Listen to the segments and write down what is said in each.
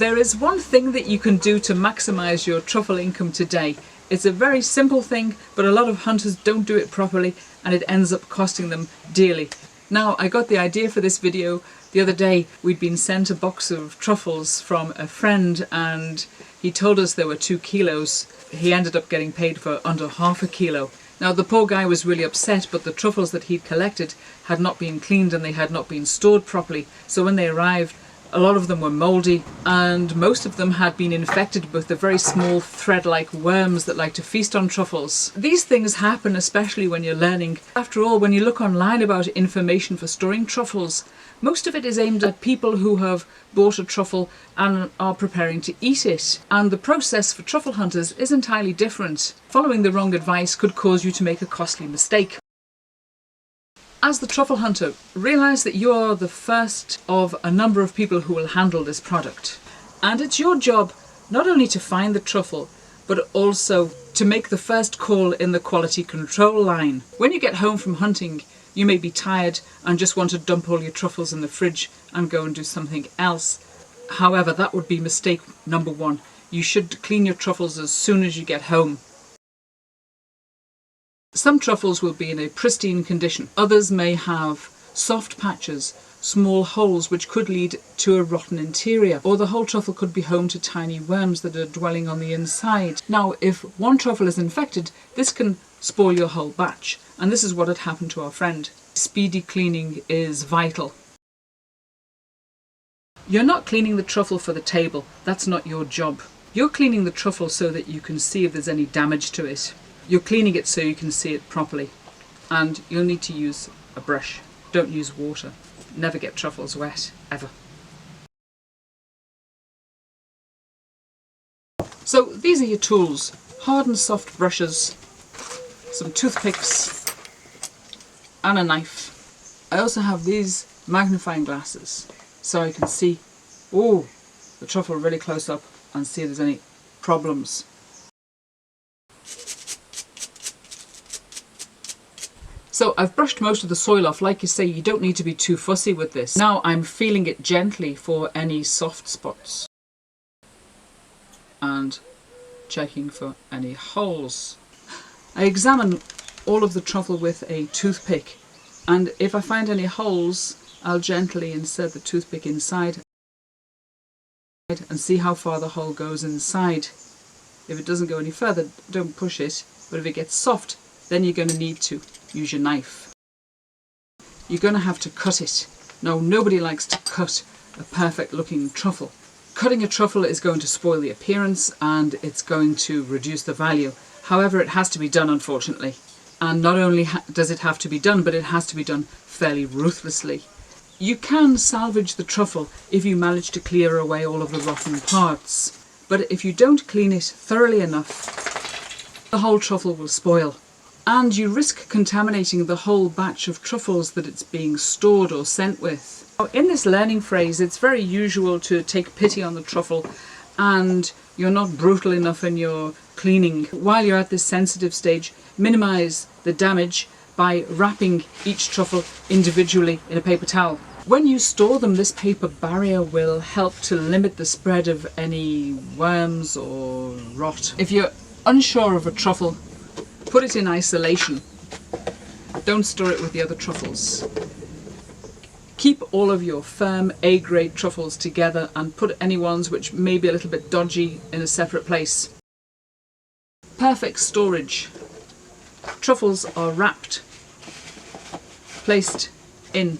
There is one thing that you can do to maximise your truffle income today. It's a very simple thing, but a lot of hunters don't do it properly and it ends up costing them dearly. Now, I got the idea for this video the other day. We'd been sent a box of truffles from a friend and he told us there were 2 kilos. He ended up getting paid for under half a kilo. Now, the poor guy was really upset, but the truffles that he'd collected had not been cleaned and they had not been stored properly. So when they arrived, a lot of them were mouldy and most of them had been infected with the very small thread-like worms that like to feast on truffles. These things happen especially when you're learning. After all, when you look online about information for storing truffles, most of it is aimed at people who have bought a truffle and are preparing to eat it. And the process for truffle hunters is entirely different. Following the wrong advice could cause you to make a costly mistake. As the truffle hunter, realise that you are the first of a number of people who will handle this product. And it's your job not only to find the truffle, but also to make the first call in the quality control line. When you get home from hunting, you may be tired and just want to dump all your truffles in the fridge and go and do something else. However, that would be mistake number 1. You should clean your truffles as soon as you get home. Some truffles will be in a pristine condition. Others may have soft patches, small holes which could lead to a rotten interior, or the whole truffle could be home to tiny worms that are dwelling on the inside. Now, if one truffle is infected, this can spoil your whole batch, and this is what had happened to our friend. Speedy cleaning is vital. You're not cleaning the truffle for the table. That's not your job. You're cleaning the truffle so that you can see if there's any damage to it. You're cleaning it so you can see it properly, and you'll need to use a brush. Don't use water. Never get truffles wet, ever. So these are your tools: hard and soft brushes, some toothpicks and a knife. I also have these magnifying glasses so I can see the truffle really close up and see if there's any problems. So I've brushed most of the soil off. Like you say, you don't need to be too fussy with this. Now I'm feeling it gently for any soft spots and checking for any holes. I examine all of the truffle with a toothpick, and if I find any holes, I'll gently insert the toothpick inside and see how far the hole goes inside. If it doesn't go any further, don't push it, but if it gets soft, then you're going to need to use your knife. You're going to have to cut it. Now, nobody likes to cut a perfect looking truffle. Cutting a truffle is going to spoil the appearance and it's going to reduce the value. However, it has to be done, unfortunately. And not only does it have to be done, but it has to be done fairly ruthlessly. You can salvage the truffle if you manage to clear away all of the rotten parts. But if you don't clean it thoroughly enough, the whole truffle will spoil. And you risk contaminating the whole batch of truffles that it's being stored or sent with. Now, in this learning phase, it's very usual to take pity on the truffle and you're not brutal enough in your cleaning. While you're at this sensitive stage, minimise the damage by wrapping each truffle individually in a paper towel. When you store them, this paper barrier will help to limit the spread of any worms or rot. If you're unsure of a truffle, put it in isolation. Don't store it with the other truffles. Keep all of your firm A-grade truffles together and put any ones which may be a little bit dodgy in a separate place. Perfect storage. Truffles are wrapped, placed in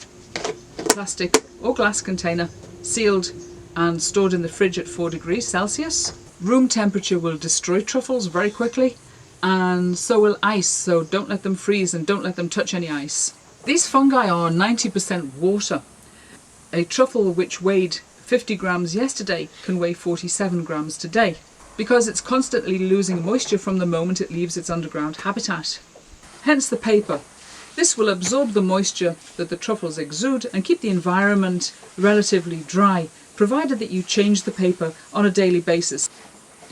plastic or glass container, sealed and stored in the fridge at 4 degrees Celsius. Room temperature will destroy truffles very quickly, and so will ice, so don't let them freeze and don't let them touch any ice. These fungi are 90% water. A truffle which weighed 50 grams yesterday can weigh 47 grams today, because it's constantly losing moisture from the moment it leaves its underground habitat. Hence the paper. This will absorb the moisture that the truffles exude and keep the environment relatively dry, provided that you change the paper on a daily basis.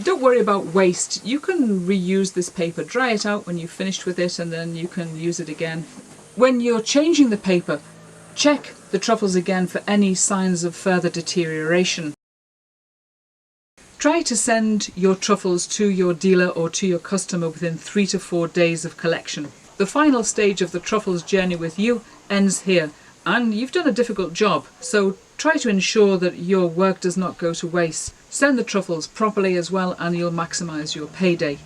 Don't worry about waste. You can reuse this paper, dry it out when you've finished with it, and then you can use it again. When you're changing the paper, check the truffles again for any signs of further deterioration. Try to send your truffles to your dealer or to your customer within 3 to 4 days of collection. The final stage of the truffles journey with you ends here, and you've done a difficult job, so try to ensure that your work does not go to waste. Send the truffles properly as well and you'll maximise your payday.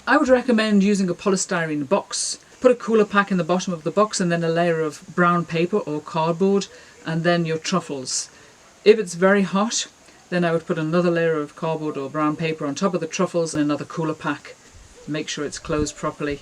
I would recommend using a polystyrene box. Put a cooler pack in the bottom of the box and then a layer of brown paper or cardboard and then your truffles. If it's very hot, then I would put another layer of cardboard or brown paper on top of the truffles and another cooler pack. Make sure it's closed properly.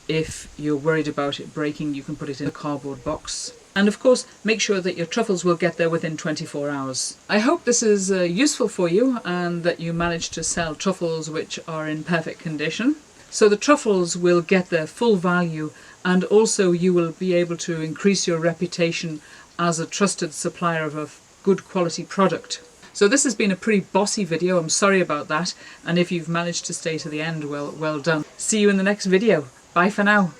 If you're worried about it breaking, you can put it in a cardboard box. And of course, make sure that your truffles will get there within 24 hours. I hope this is useful for you and that you manage to sell truffles which are in perfect condition. So the truffles will get their full value, and also you will be able to increase your reputation as a trusted supplier of a good quality product. So this has been a pretty bossy video, I'm sorry about that, and if you've managed to stay to the end, well done. See you in the next video. Bye for now.